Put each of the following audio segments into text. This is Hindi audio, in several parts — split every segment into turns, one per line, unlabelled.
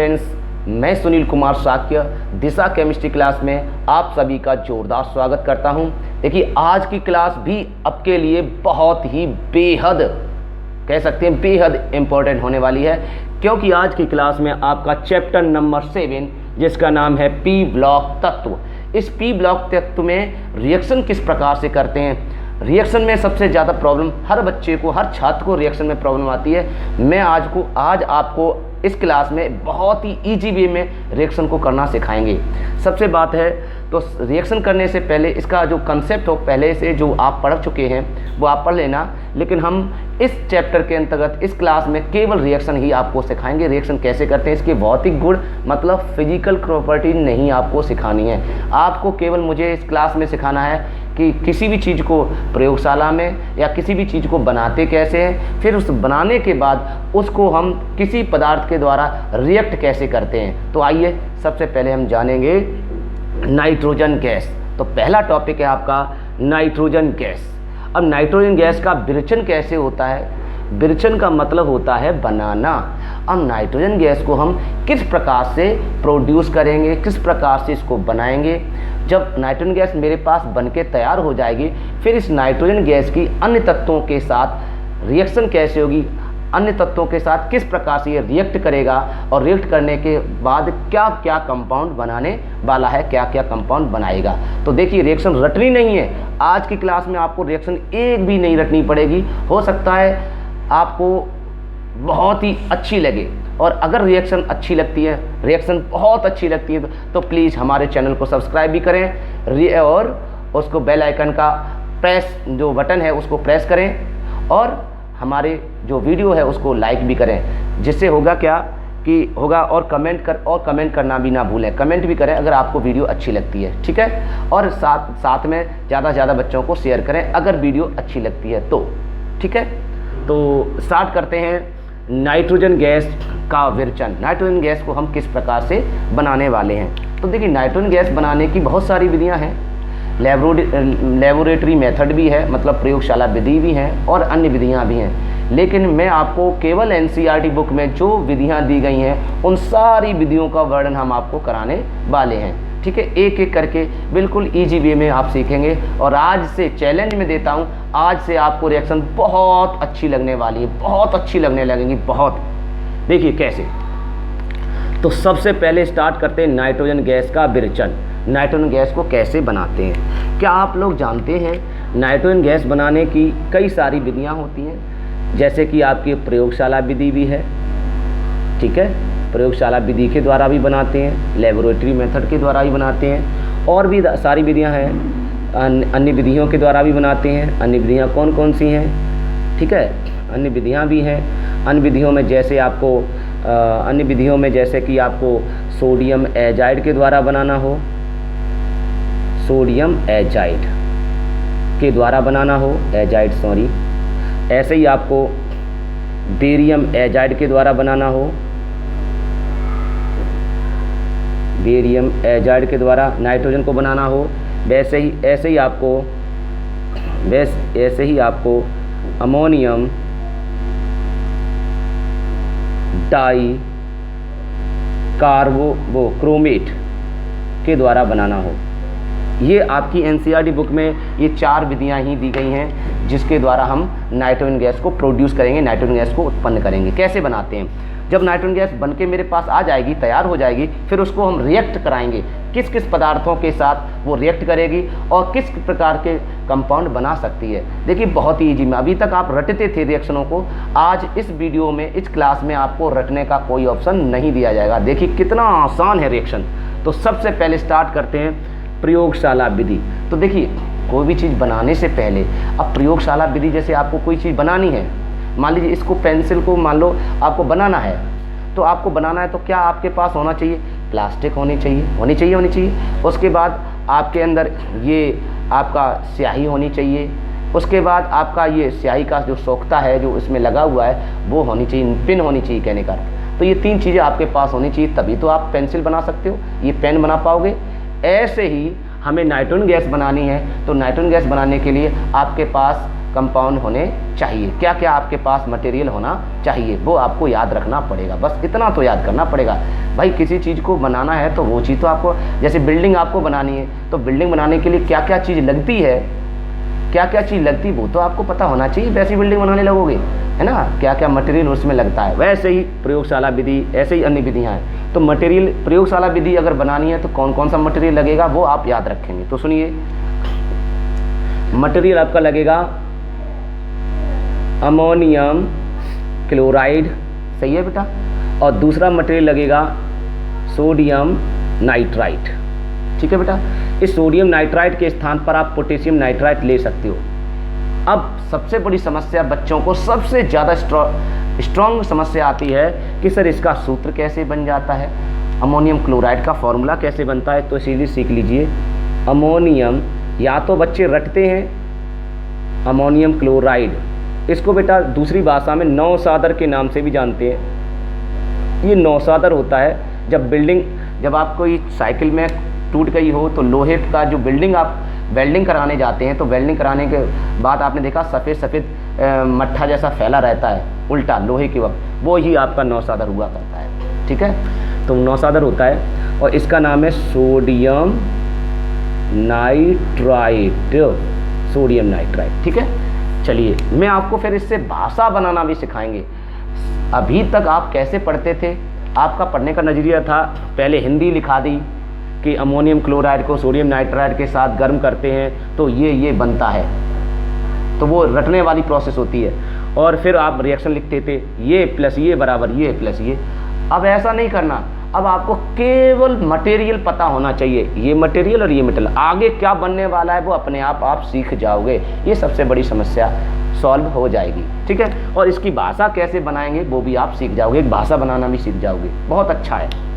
फ्रेंड्स, मैं सुनील कुमार शाक्य दिशा केमिस्ट्री क्लास में आप सभी का जोरदार स्वागत करता हूं। देखिए, आज की क्लास भी आपके लिए बहुत ही बेहद कह सकते हैं बेहद इम्पोर्टेंट होने वाली है, क्योंकि आज की क्लास में आपका चैप्टर नंबर 7 जिसका नाम है पी ब्लॉक तत्व। इस पी ब्लॉक तत्व में रिएक्शन किस प्रकार से करते हैं। रिएक्शन में सबसे ज़्यादा प्रॉब्लम हर बच्चे को, हर छात्र को रिएक्शन में प्रॉब्लम आती है। मैं आज आपको इस क्लास में बहुत ही ईजी वे में रिएक्शन को करना सिखाएंगे। सबसे बात है तो रिएक्शन करने से पहले इसका जो कंसेप्ट हो पहले से जो आप पढ़ चुके हैं वो आप पढ़ लेना, लेकिन हम इस चैप्टर के अंतर्गत इस क्लास में केवल रिएक्शन ही आपको सिखाएंगे। रिएक्शन कैसे करते हैं, इसके भौतिक गुण मतलब फिजिकल प्रॉपर्टी नहीं आपको सिखानी है। आपको केवल मुझे इस क्लास में सिखाना है कि किसी भी चीज़ को प्रयोगशाला में या किसी भी चीज़ को बनाते कैसे हैं, फिर उस बनाने के बाद उसको हम किसी पदार्थ के द्वारा रिएक्ट कैसे करते हैं। तो आइए सबसे पहले हम जानेंगे नाइट्रोजन गैस। तो पहला टॉपिक है आपका नाइट्रोजन गैस। अब नाइट्रोजन गैस का विरेचन कैसे होता है। विरेचन का मतलब होता है बनाना। अब नाइट्रोजन गैस को हम किस प्रकार से प्रोड्यूस करेंगे, किस प्रकार से इसको बनाएंगे। जब नाइट्रोजन गैस मेरे पास बनके तैयार हो जाएगी, फिर इस नाइट्रोजन गैस की अन्य तत्वों के साथ रिएक्शन कैसे होगी, अन्य तत्वों के साथ किस प्रकार से ये रिएक्ट करेगा और रिएक्ट करने के बाद क्या क्या कंपाउंड बनाने वाला है, क्या क्या कंपाउंड बनाएगा। तो देखिए, रिएक्शन रटनी नहीं है। आज की क्लास में आपको रिएक्शन एक भी नहीं रटनी पड़ेगी। हो सकता है आपको बहुत ही अच्छी लगे, और अगर रिएक्शन अच्छी लगती है, रिएक्शन बहुत अच्छी लगती है तो प्लीज़ हमारे चैनल को सब्सक्राइब भी करें और उसको बेल आइकन का प्रेस जो बटन है उसको प्रेस करें, और हमारे जो वीडियो है उसको लाइक भी करें। जिससे होगा क्या कि होगा, और कमेंट करना भी ना भूलें। कमेंट भी करें अगर आपको वीडियो अच्छी लगती है, ठीक है। और साथ में ज़्यादा से ज़्यादा बच्चों को शेयर करें अगर वीडियो अच्छी लगती है तो, ठीक है। तो स्टार्ट करते हैं नाइट्रोजन गैस का विरेचन। नाइट्रोजन गैस को हम किस प्रकार से बनाने वाले हैं। तो देखिए, नाइट्रोजन गैस बनाने की बहुत सारी विधियां हैं। लेबोरेटरी मेथड भी है, मतलब प्रयोगशाला विधि भी हैं, और अन्य विधियां भी हैं। लेकिन मैं आपको केवल एनसीईआरटी बुक में जो विधियां दी गई हैं उन सारी विधियों का वर्णन हम आपको कराने वाले हैं, ठीक है। एक एक करके बिल्कुल ईजी वे में आप सीखेंगे। और आज से चैलेंज में देता हूँ, आज से आपको रिएक्शन बहुत अच्छी लगने वाली है, बहुत अच्छी लगने लगेंगी, बहुत। देखिए कैसे। तो सबसे पहले स्टार्ट करते हैं नाइट्रोजन गैस का विरेचन। नाइट्रोजन गैस को कैसे बनाते हैं। क्या आप लोग जानते हैं नाइट्रोजन गैस बनाने की कई सारी विधियां होती हैं, जैसे कि आपकी प्रयोगशाला विधि भी है, ठीक है। प्रयोगशाला विधि के द्वारा भी बनाते हैं, लेबोरेटरी मेथड के द्वारा भी बनाते हैं, और भी सारी विधियां हैं। अन्य विधियों के द्वारा भी बनाते हैं। अन्य विधियां कौन कौन सी हैं, ठीक है। अन्य विधियां भी हैं। अन्य विधियों में जैसे कि आपको सोडियम एजाइड के द्वारा बनाना हो, सोडियम एजाइड के द्वारा बनाना हो, ऐसे ही आपको बेरियम एजाइड के द्वारा बनाना हो, बेरियम एजाइड के द्वारा नाइट्रोजन को बनाना हो। ऐसे ही आपको अमोनियम डाई क्रोमेट के द्वारा बनाना हो। ये आपकी एनसीईआरटी बुक में ये 4 विधियां ही दी गई हैं जिसके द्वारा हम नाइट्रोजन गैस को प्रोड्यूस करेंगे, नाइट्रोजन गैस को उत्पन्न करेंगे। कैसे बनाते हैं। जब नाइट्रोजन गैस बनके मेरे पास आ जाएगी, तैयार हो जाएगी, फिर उसको हम रिएक्ट कराएंगे। किस किस पदार्थों के साथ वो रिएक्ट करेगी और किस प्रकार के कंपाउंड बना सकती है। देखिए, बहुत ही ईजी में अभी तक आप रटते थे रिएक्शनों को, आज इस वीडियो में, इस क्लास में आपको रटने का कोई ऑप्शन नहीं दिया जाएगा। देखिए कितना आसान है रिएक्शन। तो सबसे पहले स्टार्ट करते हैं प्रयोगशाला विधि। तो देखिए, कोई भी चीज़ बनाने से पहले, अब प्रयोगशाला विधि जैसे आपको कोई चीज़ बनानी है, मान लीजिए इसको पेंसिल को मान लो आपको बनाना है, तो आपको बनाना है तो क्या आपके पास होना चाहिए, प्लास्टिक होनी चाहिए। उसके बाद आपके अंदर ये आपका स्याही होनी चाहिए। उसके बाद आपका ये स्याही का जो सोखता है जो इसमें लगा हुआ है वो होनी चाहिए, पिन होनी चाहिए कहने का। तो ये 3 चीज़ें आपके पास होनी चाहिए, तभी तो आप पेंसिल बना सकते हो, ये पेन बना पाओगे। ऐसे ही हमें नाइट्रोजन गैस बनानी है, तो नाइट्रोजन गैस बनाने के लिए आपके पास कंपाउंड होने चाहिए, क्या क्या आपके पास मटेरियल होना चाहिए, वो आपको याद रखना पड़ेगा। बस इतना तो याद करना पड़ेगा भाई। किसी चीज़ को बनाना है तो वो चीज़ तो आपको, जैसे बिल्डिंग आपको बनानी है तो बिल्डिंग बनाने के लिए क्या क्या चीज़ लगती है, क्या क्या चीज़ लगती है वो तो आपको पता होना चाहिए, वैसी बिल्डिंग बनाने लगोगे, है ना, क्या क्या मटेरियल उसमें लगता है। वैसे ही प्रयोगशाला विधि, ऐसे ही अन्य विधियाँ हैं। तो मटेरियल, प्रयोगशाला विधि अगर बनानी है तो कौन कौन सा मटेरियल लगेगा वो आप याद रखेंगे। तो सुनिए, मटेरियल आपका लगेगा अमोनियम क्लोराइड, सही है बेटा, और दूसरा मटेरियल लगेगा सोडियम नाइट्राइट, ठीक है बेटा। इस सोडियम नाइट्राइट के स्थान पर आप पोटेशियम नाइट्राइट ले सकते हो। अब सबसे बड़ी समस्या बच्चों को, सबसे ज़्यादा स्ट्रॉन्ग समस्या आती है कि सर इसका सूत्र कैसे बन जाता है, अमोनियम क्लोराइड का फॉर्मूला कैसे बनता है। तो इसीलिए सीख लीजिए, अमोनियम, या तो बच्चे रटते हैं अमोनियम क्लोराइड, इसको बेटा दूसरी भाषा में नौसादर के नाम से भी जानते हैं। ये नौसादर होता है जब आप कोई साइकिल में टूट गई हो तो लोहे का जो बिल्डिंग आप वेल्डिंग कराने जाते हैं, तो वेल्डिंग कराने के बाद आपने देखा सफ़ेद सफ़ेद मट्ठा जैसा फैला रहता है उल्टा लोहे के वक्त, वो ही आपका नौसादर हुआ करता है, ठीक है। तो नौसादर होता है और इसका नाम है सोडियम नाइट्राइट, सोडियम नाइट्राइट, ठीक है। चलिए मैं आपको फिर इससे भाषा बनाना भी सिखाएंगे। अभी तक आप कैसे पढ़ते थे, आपका पढ़ने का नज़रिया था पहले हिंदी लिखा दी कि अमोनियम क्लोराइड को सोडियम नाइट्राइट के साथ गर्म करते हैं तो ये बनता है, तो वो रटने वाली प्रोसेस होती है, और फिर आप रिएक्शन लिखते थे ये प्लस ये बराबर ये प्लस ये। अब ऐसा नहीं करना, अब आपको केवल मटेरियल पता होना चाहिए, ये मटेरियल और ये मटेरियल, आगे क्या बनने वाला है वो अपने आप सीख जाओगे। ये सबसे बड़ी समस्या सॉल्व हो जाएगी, ठीक है। और इसकी भाषा कैसे बनाएंगे वो भी आप सीख जाओगे, एक भाषा बनाना भी सीख जाओगे, बहुत अच्छा है।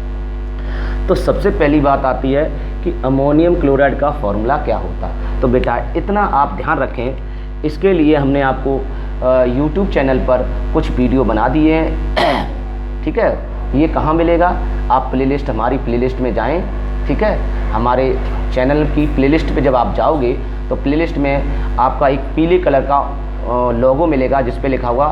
तो सबसे पहली बात आती है कि अमोनियम क्लोराइड का फॉर्मूला क्या होता है। तो बेटा इतना आप ध्यान रखें, इसके लिए हमने आपको YouTube चैनल पर कुछ वीडियो बना दिए हैं, ठीक है। ये कहाँ मिलेगा, आप प्लेलिस्ट, हमारी प्लेलिस्ट में जाएं, ठीक है। हमारे चैनल की प्लेलिस्ट पे जब आप जाओगे तो प्लेलिस्ट में आपका एक पीले कलर का लोगो मिलेगा जिस पे लिखा हुआ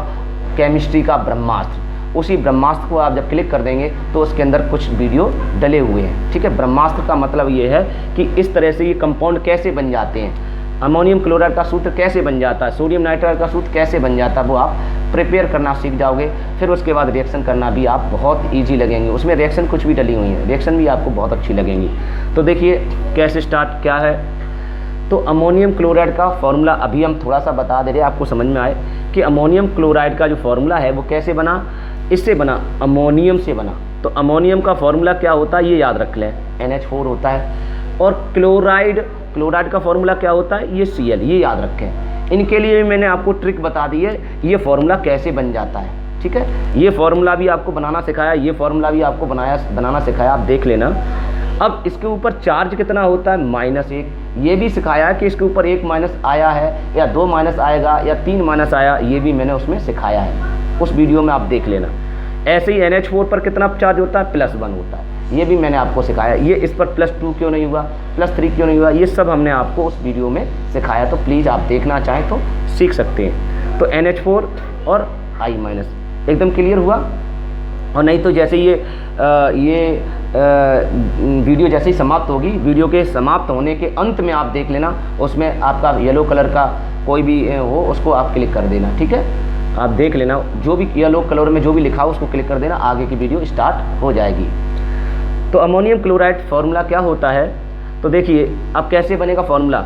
केमिस्ट्री का ब्रह्मास्त्र। उसी ब्रह्मास्त्र को आप जब क्लिक कर देंगे तो उसके अंदर कुछ वीडियो डले हुए हैं, ठीक है। ब्रह्मास्त्र का मतलब ये है कि इस तरह से ये कंपाउंड कैसे बन जाते हैं, अमोनियम क्लोराइड का सूत्र कैसे बन जाता है, सोडियम नाइट्राइट का सूत्र कैसे बन जाता है, वो आप प्रिपेयर करना सीख जाओगे। फिर उसके बाद रिएक्शन करना भी आप बहुत ईजी लगेंगे, उसमें रिएक्शन कुछ भी डली हुई है, रिएक्शन भी आपको बहुत अच्छी लगेंगी। तो देखिए कैसे स्टार्ट क्या है। तो अमोनियम क्लोराइड का फॉर्मूला अभी हम थोड़ा सा बता दे रहे हैं, आपको समझ में आए कि अमोनियम क्लोराइड का जो फॉर्मूला है वो कैसे बना, इससे बना, अमोनियम से बना। तो अमोनियम का फॉर्मूला क्या होता है ये याद रख लें, NH4 होता है। और क्लोराइड का फॉर्मूला क्या होता है, ये Cl, ये याद रखें। इनके लिए मैंने आपको ट्रिक बता दी है, ये फॉर्मूला कैसे बन जाता है, ठीक है। ये फॉर्मूला भी आपको बनाना सिखाया, ये फॉर्मूला भी आपको बनाना सिखाया, आप देख लेना। अब इसके ऊपर चार्ज कितना होता है, -1, ये भी सिखाया है कि इसके ऊपर 1 माइनस आया है या 2 माइनस आएगा या 3 माइनस आया, ये भी मैंने उसमें सिखाया है, उस वीडियो में आप देख लेना। ऐसे ही NH4 पर कितना चार्ज होता है, +1 होता है, ये भी मैंने आपको सिखाया। ये इस पर +2 क्यों नहीं हुआ, +3 क्यों नहीं हुआ, ये सब हमने आपको उस वीडियो में सिखाया। तो प्लीज़ आप देखना चाहें तो सीख सकते हैं। तो NH4 और I- एकदम क्लियर हुआ। और नहीं तो जैसे ये वीडियो जैसे ही समाप्त होगी, वीडियो के समाप्त होने के अंत में आप देख लेना, उसमें आपका येलो कलर का कोई भी हो उसको आप क्लिक कर देना, ठीक है। आप देख लेना, जो भी येलो कलर में जो भी लिखा हो उसको क्लिक कर देना, आगे की वीडियो स्टार्ट हो जाएगी। तो अमोनियम क्लोराइड फार्मूला क्या होता है, तो देखिए अब कैसे बनेगा फार्मूला।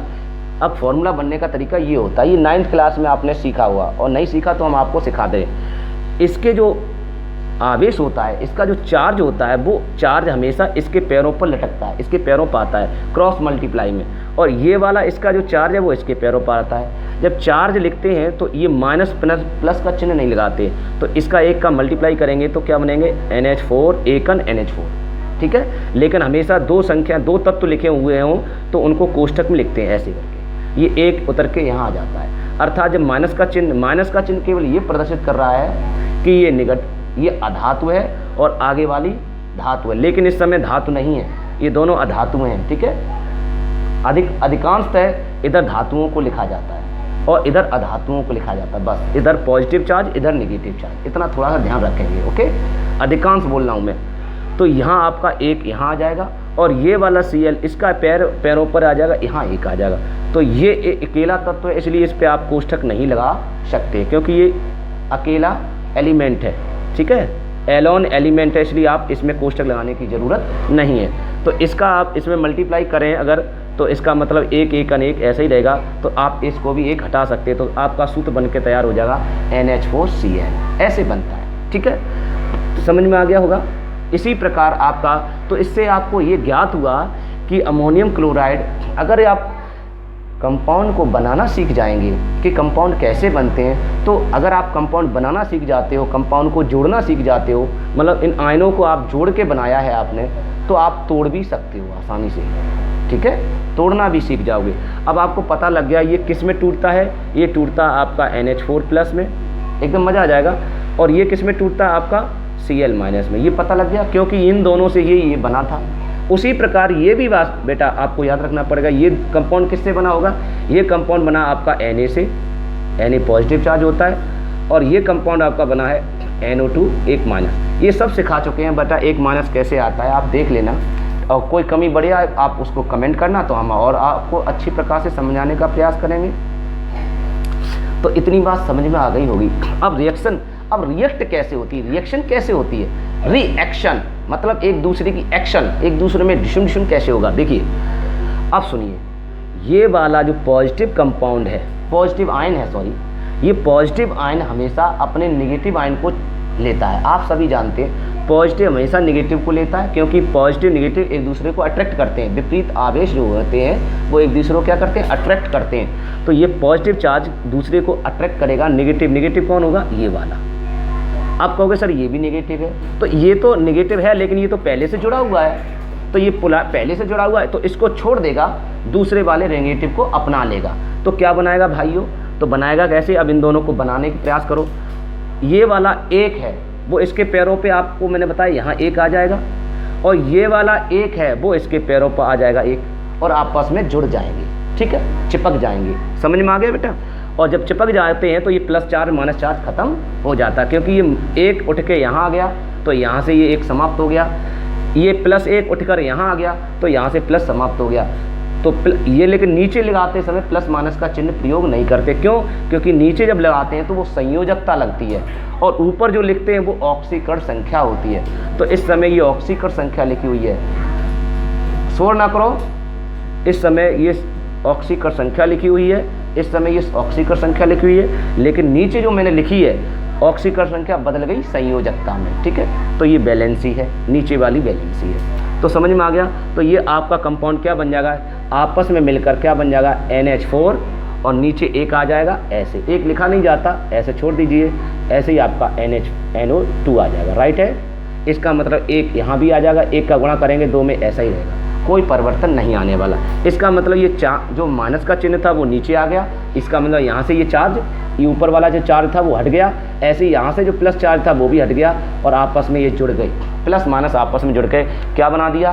अब फार्मूला बनने का तरीका ये होता है, ये 9th क्लास में आपने सीखा हुआ, और नहीं सीखा तो हम आपको सिखा दें। इसके जो आवेश होता है, इसका जो चार्ज होता है, वो चार्ज हमेशा इसके पैरों पर लटकता है, इसके पैरों पर आता है क्रॉस मल्टीप्लाई में, और ये वाला इसका जो चार्ज है वो इसके पैरों पर आता है। जब चार्ज लिखते हैं तो ये माइनस प्लस का चिन्ह नहीं लगाते, तो इसका एक का मल्टीप्लाई करेंगे तो क्या बनेंगे, NH4 एकन NH4, ठीक है। लेकिन हमेशा दो तत्व लिखे हुए हों तो उनको कोष्ठक में लिखते हैं ऐसे करके, ये एक उतर के यहाँ आ जाता है। अर्थात जब माइनस का चिन्ह केवल ये प्रदर्शित कर रहा है कि ये अधातु है और आगे वाली धातु है, लेकिन इस समय धातु नहीं है, ये दोनों अधातु हैं, ठीक है। अधिकांशतः इधर धातुओं को लिखा जाता है, और इधर अधातुओं को लिखा जाता है। बस इधर पॉजिटिव चार्ज, इधर नेगेटिव चार्ज, इतना थोड़ा सा ध्यान रखेंगे। ओके, अधिकांश बोल रहा हूँ मैं। तो यहाँ आपका एक यहाँ आ जाएगा और ये वाला Cl इसका पैरों पर आ जाएगा, यहाँ एक आ जाएगा। तो ये अकेला तत्व है, इसलिए इस पर आप कोष्ठक नहीं लगा सकते क्योंकि ये अकेला एलिमेंट है। ठीक है, एलोन एलिमेंट है, इसलिए आप इसमें कोष्ठक लगाने की ज़रूरत नहीं है। तो इसका आप इसमें मल्टीप्लाई करें अगर, तो इसका मतलब एक एक अनेक ऐसे ही रहेगा। तो आप इसको भी एक हटा सकते हैं, तो आपका सूत्र बन के तैयार हो जाएगा NH4Cl, ऐसे बनता है। ठीक है, समझ में आ गया होगा। इसी प्रकार आपका, तो इससे आपको ये ज्ञात हुआ कि अमोनियम क्लोराइड, अगर आप कंपाउंड को बनाना सीख जाएंगे कि कंपाउंड कैसे बनते हैं, तो अगर आप कंपाउंड बनाना सीख जाते हो, कंपाउंड को जोड़ना सीख जाते हो, मतलब इन आयनों को आप जोड़ के बनाया है आपने, तो आप तोड़ भी सकते हो आसानी से। ठीक है, तोड़ना भी सीख जाओगे। अब आपको पता लग गया ये किस में टूटता है, ये टूटता आपका NH4+ में, एकदम मज़ा आ जाएगा। और ये किस में टूटता है आपका Cl- में, ये पता लग गया क्योंकि इन दोनों से ये बना था। उसी प्रकार ये भी बात बेटा आपको याद रखना पड़ेगा, ये कंपाउंड किससे बना होगा, ये कंपाउंड बना आपका Na से, Na पॉजिटिव चार्ज होता है, और ये कंपाउंड आपका बना है NO2 1-। ये सब सिखा चुके हैं बेटा, 1- कैसे आता है आप देख लेना, और कोई कमी बढ़िया आप उसको कमेंट करना, तो हम और आपको अच्छी प्रकार से समझाने का प्रयास करेंगे। तो इतनी बात समझ में आ गई होगी। अब रिएक्शन, अब रिएक्ट कैसे होती है, रिएक्शन कैसे होती है, रिएक्शन मतलब एक दूसरे की एक्शन, एक दूसरे में डिशुम कैसे होगा। देखिए अब सुनिए, ये वाला जो पॉजिटिव कंपाउंड है, पॉजिटिव आयन है, सॉरी, ये पॉजिटिव आयन हमेशा अपने नेगेटिव आयन को लेता है। आप सभी जानते हैं पॉजिटिव हमेशा नेगेटिव को लेता है, क्योंकि पॉजिटिव नेगेटिव एक दूसरे को अट्रैक्ट करते हैं। विपरीत आवेश जो होते हैं वो एक दूसरे को क्या करते हैं, अट्रैक्ट करते हैं। तो ये पॉजिटिव चार्ज दूसरे को अट्रैक्ट करेगा, नेगेटिव कौन होगा, ये वाला। आप कहोगे सर ये भी नेगेटिव है, तो ये तो नेगेटिव है लेकिन ये तो पहले से जुड़ा हुआ है, तो ये पहले से जुड़ा हुआ है, तो इसको छोड़ देगा, दूसरे वाले नेगेटिव को अपना लेगा। तो क्या बनाएगा भाइयों, तो बनाएगा कैसे, अब इन दोनों को बनाने की प्रयास करो। ये वाला एक है, वो इसके पैरों पे आपको मैंने बताया यहाँ एक आ जाएगा, और ये वाला एक है वो इसके पैरों पर आ जाएगा एक, और आपस में जुड़ जाएंगे। ठीक है, चिपक जाएंगे। समझ में आ गया बेटा। और जब चिपक जाते हैं तो ये +4 -4 खत्म हो जाता है, क्योंकि ये एक उठ के यहाँ आ गया तो यहाँ से ये एक समाप्त हो गया, ये +1 उठकर यहाँ आ गया तो यहाँ से प्लस समाप्त हो गया। तो ये लेकिन नीचे लगाते समय + का चिन्ह प्रयोग नहीं करते। क्यों, क्योंकि नीचे जब लगाते हैं तो वो संयोजकता लगती है, और ऊपर जो लिखते हैं वो ऑक्सीकरण संख्या होती है। तो इस समय ये ऑक्सीकरण संख्या लिखी हुई है, शोर ना करो, इस समय ये ऑक्सीकरण संख्या लिखी हुई है, इस समय ये ऑक्सीकरण संख्या लिखी हुई है, लेकिन नीचे जो मैंने लिखी है ऑक्सीकरण संख्या बदल गई संयोजकता में। ठीक है, तो ये बैलेंसी है, नीचे वाली बैलेंसी है। तो समझ में आ गया। तो ये आपका कंपाउंड क्या बन जाएगा, आपस में मिलकर क्या बन जाएगा, NH4, और नीचे एक आ जाएगा, ऐसे एक लिखा नहीं जाता, ऐसे छोड़ दीजिए, ऐसे ही आपका NO2 आ जाएगा। राइट है, इसका मतलब एक यहाँ भी आ जाएगा, एक का गुणा करेंगे 2 में, ऐसा ही रहेगा, कोई परिवर्तन नहीं आने वाला। इसका मतलब ये जो माइनस का चिन्ह था वो नीचे आ गया, इसका मतलब यहाँ से ये चार्ज, ये ऊपर वाला जो चार्ज था वो हट गया, ऐसे ही यहाँ से जो प्लस चार्ज था वो भी हट गया, और आपस में ये जुड़ गए, + आपस में जुड़ के क्या बना दिया,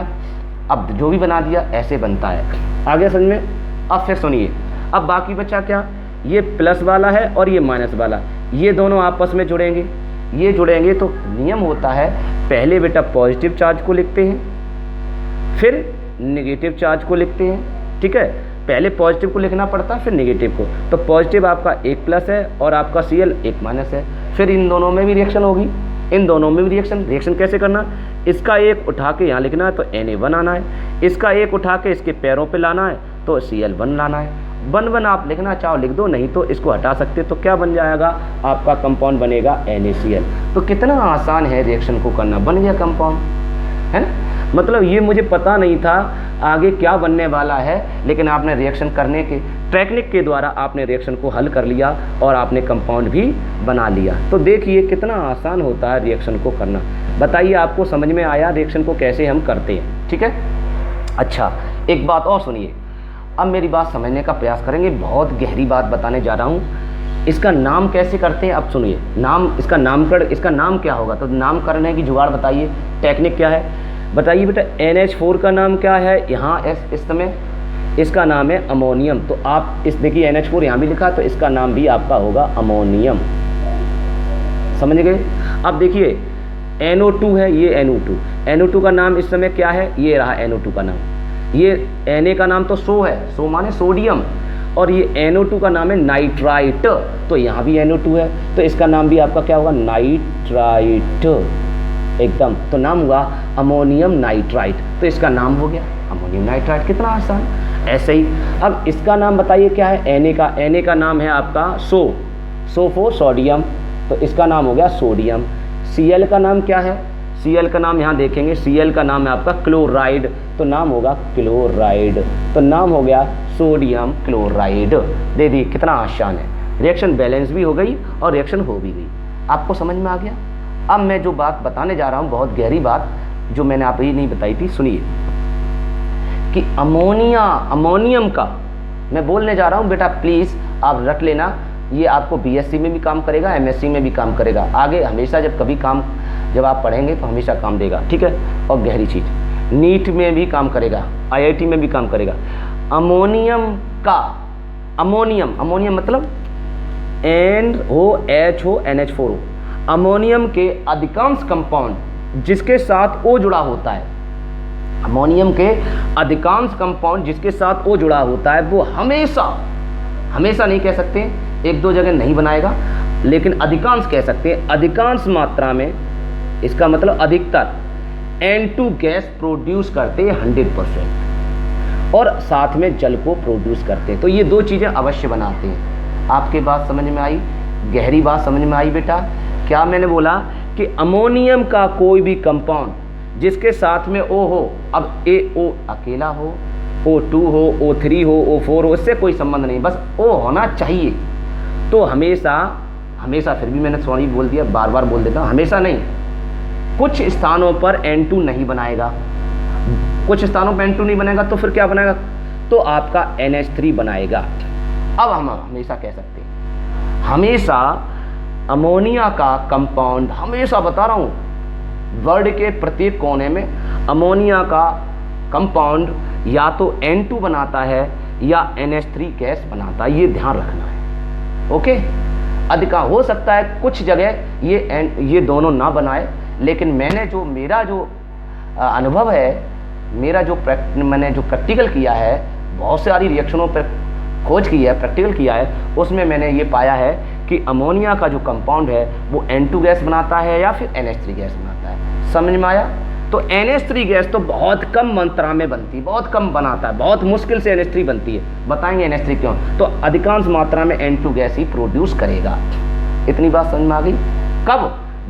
अब जो भी बना दिया ऐसे बनता है। आगे समझ में। अब फिर सुनिए, अब बाकी बचा क्या, ये प्लस वाला है और ये माइनस वाला, ये दोनों आपस में जुड़ेंगे, ये जुड़ेंगे। तो नियम होता है, पहले बेटा पॉजिटिव चार्ज को लिखते हैं, फिर नेगेटिव चार्ज को लिखते हैं। ठीक है, पहले पॉजिटिव को लिखना पड़ता है, फिर नेगेटिव को। तो पॉजिटिव आपका 1+ है और आपका Cl 1- है, फिर इन दोनों में भी रिएक्शन होगी, इन दोनों में भी रिएक्शन कैसे करना, इसका एक उठा के यहाँ लिखना है तो Na1 आना है, इसका एक उठा के इसके पैरों पे लाना है तो Cl1 लाना है। 1 आप लिखना चाहो लिख दो, नहीं तो इसको हटा सकते, तो क्या बन जाएगा, आपका कंपाउंड बनेगा NaCl। तो कितना आसान है रिएक्शन को करना, बन गया कंपाउंड, है ना। मतलब ये मुझे पता नहीं था आगे क्या बनने वाला है, लेकिन आपने रिएक्शन करने के टेक्निक के द्वारा आपने रिएक्शन को हल कर लिया और आपने कंपाउंड भी बना लिया। तो देखिए कितना आसान होता है रिएक्शन को करना। बताइए आपको समझ में आया रिएक्शन को कैसे हम करते हैं। ठीक है, अच्छा एक बात और सुनिए, अब मेरी बात समझने का प्रयास करेंगे, बहुत गहरी बात बताने जा रहा हूँ। इसका नाम कैसे करते हैं, अब सुनिए, नाम, इसका नामकरण, इसका नाम क्या होगा, तो नाम करने की जुगाड़ बताइए, टेक्निक क्या है बताइए बेटा। NH4 का नाम क्या है यहाँ इस समय, इसका नाम है अमोनियम। तो आप इस देखिए NH4 यहाँ भी लिखा है, तो इसका नाम भी आपका होगा अमोनियम। समझ गए। अब देखिए NO2 है, ये NO2 का नाम इस समय क्या है, ये रहा NO2 का नाम। ये Na का नाम तो सो है, सो माने सोडियम, और ये NO2 का नाम है नाइट्राइट। तो यहाँ भी NO2 है, तो इसका नाम भी आपका क्या होगा, नाइट्राइट एकदम। तो नाम हुआ अमोनियम नाइट्राइट, तो इसका नाम हो गया अमोनियम नाइट्राइट। कितना आसान। ऐसे ही अब इसका नाम बताइए क्या है, Na का नाम है आपका सो सोडियम, तो इसका नाम हो गया सोडियम। Cl का नाम क्या है, Cl का नाम यहाँ देखेंगे, Cl का नाम है आपका क्लोराइड, तो नाम होगा क्लोराइड, तो नाम हो गया सोडियम क्लोराइड। दे दी, कितना आसान है। रिएक्शन बैलेंस भी हो गई और रिएक्शन हो भी गई। आपको समझ में आ गया। अब मैं जो बात बताने जा रहा हूँ, बहुत गहरी बात जो मैंने आप ही नहीं बताई थी, सुनिए कि अमोनियम का मैं बोलने जा रहा हूँ बेटा, प्लीज़ आप रख लेना। ये आपको BSc में भी काम करेगा, MSc में भी काम करेगा, आगे हमेशा जब आप पढ़ेंगे तो हमेशा काम देगा, ठीक है। और गहरी चीज़, नीट में भी काम करेगा, IIT में भी काम करेगा। अमोनियम मतलब NH4 अमोनियम के अधिकांश कंपाउंड जिसके साथ O जुड़ा होता है, अमोनियम के अधिकांश कंपाउंड जिसके साथ O जुड़ा होता है, वो हमेशा नहीं कह सकते, एक दो जगह नहीं बनाएगा, लेकिन अधिकांश कह सकते हैं। अधिकांश मात्रा में, इसका मतलब अधिकतर N2 गैस प्रोड्यूस करते हैं 100%, और साथ में जल को प्रोड्यूस करते हैं। तो ये दो चीज़ें अवश्य बनाते हैं। आपके बात समझ में आई, गहरी बात समझ में आई बेटा। क्या मैंने बोला कि अमोनियम का कोई भी कंपाउंड जिसके साथ में O हो, अब AO अकेला हो, O2 हो, O3 हो, O4 हो, इससे कोई संबंध नहीं, बस O होना चाहिए। तो हमेशा फिर भी मैंने सॉरी बोल दिया, बार बार बोल देता हूँ, हमेशा नहीं, कुछ स्थानों पर N2 नहीं बनाएगा, कुछ स्थानों पर N2 नहीं बनेगा, तो फिर क्या बनाएगा, तो आपका NH3 बनाएगा। अब हम हमेशा कह सकते हैं, हमेशा अमोनिया का कंपाउंड, हमेशा बता रहा हूँ, वर्ड के प्रत्येक कोने में अमोनिया का कंपाउंड या तो N2 बनाता है या NH3 गैस बनाता है, ये ध्यान रखना है। ओके। अधिका हो सकता है कुछ जगह ये दोनों ना बनाए, लेकिन मेरा जो अनुभव है, मैंने जो प्रैक्टिकल किया है, बहुत सारी रिएक्शनों पर खोज की है, प्रैक्टिकल किया है, उसमें मैंने ये पाया है कि अमोनिया का जो कंपाउंड है वो N2 गैस बनाता है या फिर NH3 गैस बनाता है। समझ में आया। तो NH3 गैस तो बहुत कम मात्रा में बनती है, बहुत कम बनाता है, बहुत मुश्किल से NH3 बनती है। बताएंगे NH3 क्यों, तो अधिकांश मात्रा में N2 गैस ही प्रोड्यूस करेगा। इतनी बात समझ में आ गई। कब,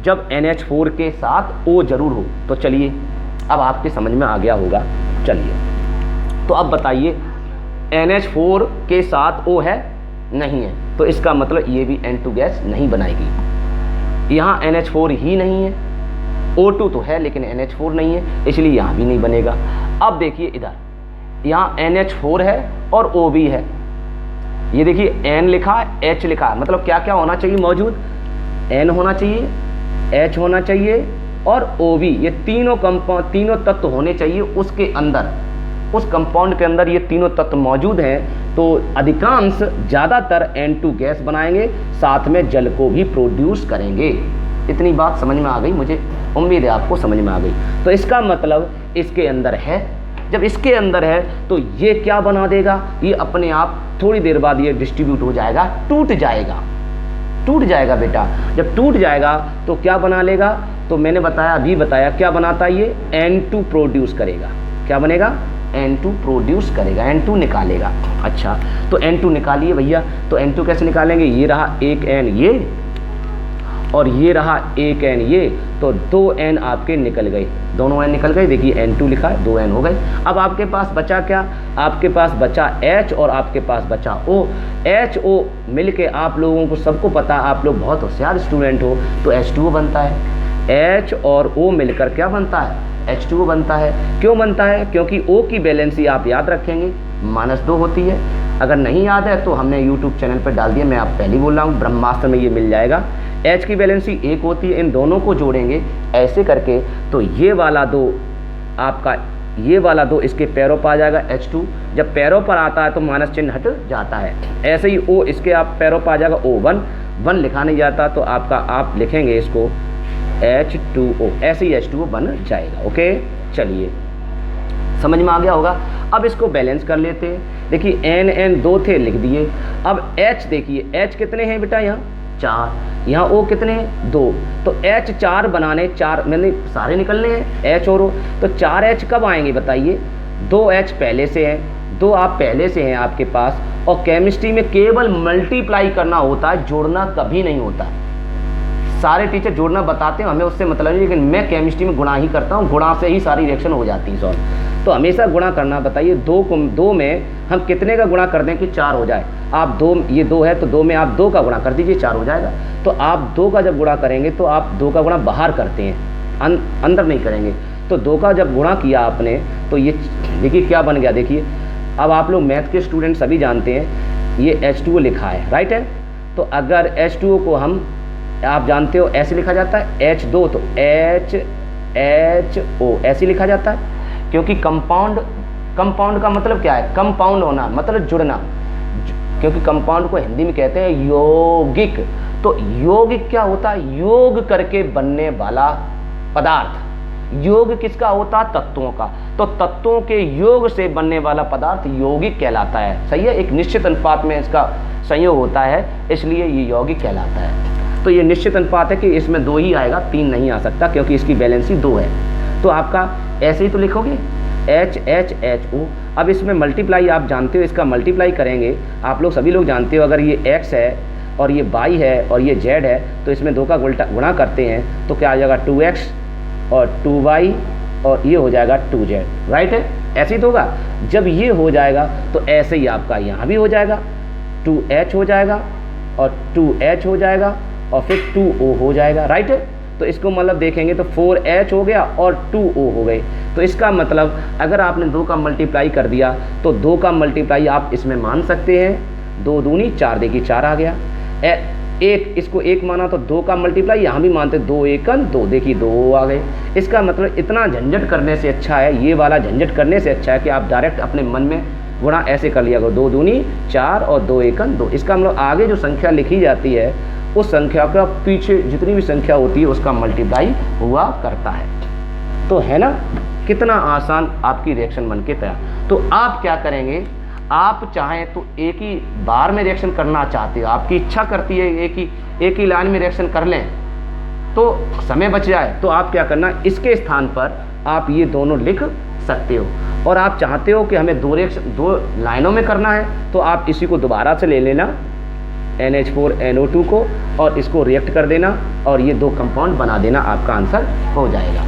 जब NH4 के साथ O जरूर हो। तो चलिए अब आपके समझ में आ गया होगा। चलिए तो अब बताइए, NH4 के साथ O है, नहीं है, तो इसका मतलब ये भी N2 गैस नहीं बनाएगी। यहाँ NH4 ही नहीं है, O2 तो है लेकिन NH4 नहीं है, इसलिए यहाँ भी नहीं बनेगा। अब देखिए इधर, यहाँ NH4 है और O भी है। ये देखिए N लिखा है, H लिखा है, मतलब क्या क्या होना चाहिए मौजूद, N होना चाहिए, H होना चाहिए और O भी। ये तीनों तत्व होने चाहिए उसके अंदर, उस कंपाउंड के अंदर ये तीनों तत्व मौजूद हैं। तो अधिकांश ज़्यादातर N2 गैस बनाएंगे, साथ में जल को भी प्रोड्यूस करेंगे। इतनी बात समझ में आ गई, मुझे उम्मीद है आपको समझ में आ गई। तो इसका मतलब इसके अंदर है, जब इसके अंदर है तो ये क्या बना देगा, ये अपने आप थोड़ी देर बाद ये डिस्ट्रीब्यूट हो जाएगा, टूट जाएगा बेटा। जब टूट जाएगा तो क्या बना लेगा, तो मैंने अभी बताया क्या बनाता है, ये N2 प्रोड्यूस करेगा। क्या बनेगा, N2 प्रोड्यूस करेगा, N2 निकालेगा। अच्छा, तो N2 निकालिए भैया। तो N2 कैसे निकालेंगे, ये रहा एक N ये और ये रहा एक N ये, तो 2 N आपके निकल गए, दोनों N निकल गए। देखिए N2 लिखा है, 2 N हो गए। अब आपके पास बचा क्या, आपके पास बचा H और आपके पास बचा O। H O मिलके आप लोगों को सबको पता, आप लोग बहुत होशियार स्टूडेंट हो, तो H2O बनता है। H और O मिलकर क्या बनता है, H2O बनता है। क्यों बनता है, क्योंकि O की वैलेंसी आप याद रखेंगे -2 होती है। अगर नहीं याद है तो हमने YouTube चैनल पर डाल दिया, मैं आप पहले बोल रहा हूँ, ब्रह्मास्त्र में ये मिल जाएगा। H की वैलेंसी 1 होती है, इन दोनों को जोड़ेंगे ऐसे करके, तो ये वाला 2 आपका ये वाला 2 इसके पैरों पर आ जाएगा H2, जब पैरों पर आता है तो माइनस चिन्ह हट जाता है। ऐसे ही O इसके आप पैरों पर आ जाएगा O1, 1 लिखा नहीं जाता तो आपका आप लिखेंगे इसको H2O, ऐसे ही H2O बन जाएगा। ओके, चलिए समझ में आ गया होगा। अब इसको बैलेंस कर लेते हैं। देखिए N 2 थे, लिख दिए। अब H देखिए, H कितने हैं बेटा, यहाँ 4, यहाँ O कितने हैं 2, तो H 4 बनाने 4 मैंने सारे निकलने हैं H और O, तो 4H कब आएंगे बताइए, 2H पहले से हैं, 2 आप पहले से हैं आपके पास। और केमिस्ट्री में केवल मल्टीप्लाई करना होता है, जोड़ना कभी नहीं होता है। सारे टीचर जोड़ना बताते हैं, हमें उससे मतलब नहीं, लेकिन मैं केमिस्ट्री में गुणा ही करता हूँ, गुणा से ही सारी रिएक्शन हो जाती है सॉल्व। तो हमेशा गुणा करना। बताइए 2 में हम कितने का गुणा कर दें कि 4 हो जाए। आप 2, ये 2 है तो 2 में आप 2 का गुणा कर दीजिए, 4 हो जाएगा। तो आप 2 का जब गुणा करेंगे तो आप 2 का गुणा बाहर करते हैं, अंदर नहीं करेंगे। तो 2 का जब गुणा किया आपने तो ये देखिए क्या बन गया। देखिए अब आप लोग मैथ के स्टूडेंट सभी जानते हैं ये H2O लिखा है, राइट है। तो अगर H2O को हम आप जानते हो ऐसे लिखा जाता है, H2 तो HO ऐसे लिखा जाता है, क्योंकि कंपाउंड का मतलब क्या है, कंपाउंड होना मतलब जुड़ना, क्योंकि कंपाउंड को हिंदी में कहते हैं यौगिक। तो यौगिक क्या होता है, योग करके बनने वाला पदार्थ। योग किसका होता है, तत्वों का। तो तत्वों के योग से बनने वाला पदार्थ यौगिक कहलाता है, सही है। एक निश्चित अनुपात में इसका संयोग होता है, इसलिए ये यौगिक कहलाता है। तो ये निश्चित अनुपात है कि इसमें 2 ही आएगा, 3 नहीं आ सकता, क्योंकि इसकी बैलेंसी 2 है। तो आपका ऐसे ही तो लिखोगे HO। अब इसमें मल्टीप्लाई आप जानते हो, इसका मल्टीप्लाई करेंगे आप लोग सभी लोग जानते हो। अगर ये X है और ये Y है और ये Z है तो इसमें 2 का गुणा करते हैं तो क्या आ जाएगा 2X और 2Y और ये हो जाएगा 2Z, राइट है। ऐसे ही तो होगा। जब ये हो जाएगा तो ऐसे ही आपका यहाँ भी हो जाएगा, 2H हो जाएगा और 2H हो जाएगा और फिर 2O हो जाएगा, राइट है। तो इसको मतलब देखेंगे तो 4H हो गया और 2O हो गए। तो इसका मतलब अगर आपने 2 का मल्टीप्लाई कर दिया तो 2 का मल्टीप्लाई आप इसमें मान सकते हैं, 2 दूनी 4, देखिए 4 आ गया। एक इसको 1 माना तो 2 का मल्टीप्लाई यहाँ भी मानते, 2 1 2, देखिए 2 आ गए। इसका मतलब इतना झंझट करने से अच्छा है, ये वाला झंझट करने से अच्छा है कि आप डायरेक्ट अपने मन में गुणा ऐसे कर लिया करो, 2 दूनी 4 और 2 1 2। इसका मतलब आगे जो संख्या लिखी जाती है उस संख्या का पीछे जितनी भी संख्या होती है उसका मल्टीप्लाई हुआ करता है। तो है ना, कितना आसान आपकी रिएक्शन बन के तैयार। तो आप क्या करेंगे, आप चाहें तो एक ही बार में रिएक्शन करना चाहते हो, आपकी इच्छा करती है एक ही लाइन में रिएक्शन कर लें तो समय बच जाए, तो आप क्या करना, इसके स्थान पर आप ये दोनों लिख सकते हो। और आप चाहते हो कि हमें 2 लाइनों में करना है तो आप इसी को दोबारा से ले लेना, NH4NO2 को, और इसको रिएक्ट कर देना और ये 2 कंपाउंड बना देना, आपका आंसर हो जाएगा।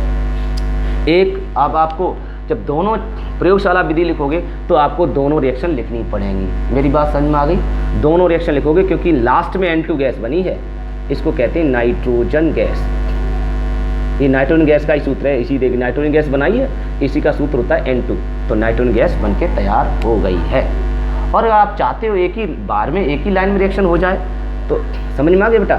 अब आपको जब दोनों प्रयोगशाला विधि लिखोगे तो आपको दोनों रिएक्शन लिखनी पड़ेंगी। मेरी बात समझ में आ गई, दोनों रिएक्शन लिखोगे क्योंकि लास्ट में N2 गैस बनी है, इसको कहते हैं नाइट्रोजन गैस। ये नाइट्रोजन गैस का ही सूत्र है, इसी देखिए नाइट्रोजन गैस बनाई है, इसी का सूत्र होता है N2। तो नाइट्रोजन गैस बन के तैयार हो गई है। और अगर आप चाहते हो एक ही बार में एक ही लाइन में रिएक्शन हो जाए तो समझ में आ गया बेटा,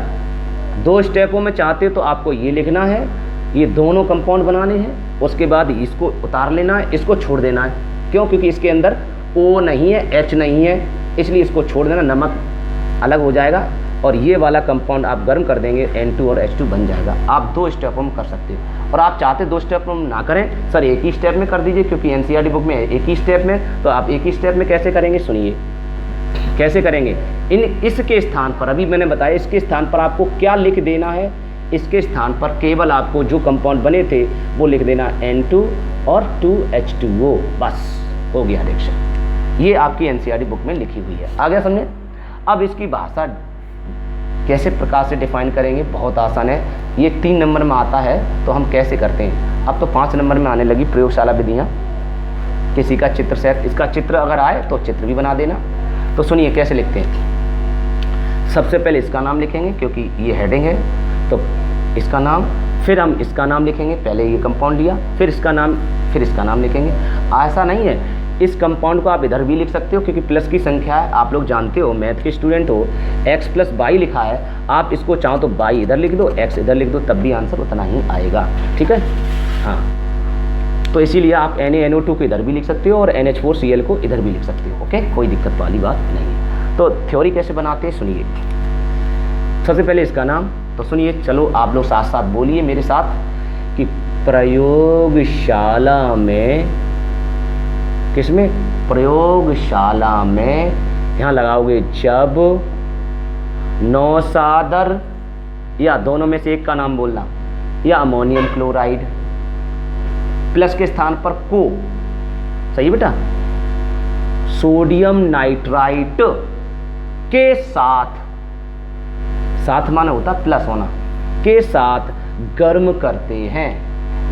2 स्टेपों में चाहते हो तो आपको ये लिखना है, ये दोनों कंपाउंड बनाने हैं, उसके बाद इसको उतार लेना है, इसको छोड़ देना है। क्यों, क्योंकि इसके अंदर O नहीं है, H नहीं है, इसलिए इसको छोड़ देना, नमक अलग हो जाएगा और ये वाला कंपाउंड आप गर्म कर देंगे, N2 और H2 बन जाएगा। आप 2 स्टेपों में कर सकते हो। और आप चाहते 2 स्टेप में ना करें, सर एक ही स्टेप में कर दीजिए, क्योंकि NCERT बुक में एक ही स्टेप में, तो आप एक ही स्टेप में कैसे करेंगे, सुनिए कैसे करेंगे। इसके स्थान पर, अभी मैंने बताया, इसके स्थान पर आपको क्या लिख देना है, इसके स्थान पर केवल आपको जो कंपाउंड बने थे वो लिख देना N2 और 2H2O, बस हो गया रिएक्शन। ये आपकी NCERT बुक में लिखी हुई है, आ गया समझे। अब इसकी भाषा कैसे प्रकार से डिफाइन करेंगे, बहुत आसान है। ये 3 नंबर में आता है तो हम कैसे करते हैं, अब तो 5 नंबर में आने लगी प्रयोगशाला विधियाँ। किसी का चित्र सेट, इसका चित्र अगर आए तो चित्र भी बना देना। तो सुनिए कैसे लिखते हैं। सबसे पहले इसका नाम लिखेंगे क्योंकि ये हेडिंग है, तो इसका नाम, फिर हम इसका नाम लिखेंगे, पहले ये कंपाउंड लिया, फिर इसका नाम, फिर इसका नाम लिखेंगे। ऐसा नहीं है, इस कंपाउंड को आप इधर भी लिख सकते हो क्योंकि प्लस की संख्या है, आप लोग जानते हो, मैथ के स्टूडेंट हो, x + y लिखा है, आप इसको चाहो तो y इधर लिख दो, x इधर लिख दो, तब भी आंसर उतना ही आएगा, ठीक है। हाँ तो इसीलिए आप NaNO2 को इधर भी लिख सकते हो और NH4Cl को इधर भी लिख सकते हो। ओके, कोई दिक्कत वाली बात नहीं है। तो थ्योरी कैसे बनाते हैं सुनिए। सबसे पहले इसका नाम तो सुनिए, चलो आप लोग साथ साथ बोलिए मेरे साथ कि प्रयोगशाला में, किसमें, प्रयोगशाला में, यहाँ लगाओगे जब नौसादर, या दोनों में से एक का नाम बोलना, या अमोनियम क्लोराइड, प्लस के स्थान पर को, सही बेटा, सोडियम नाइट्राइट के साथ, साथ माना होता प्लस होना, के साथ गर्म करते हैं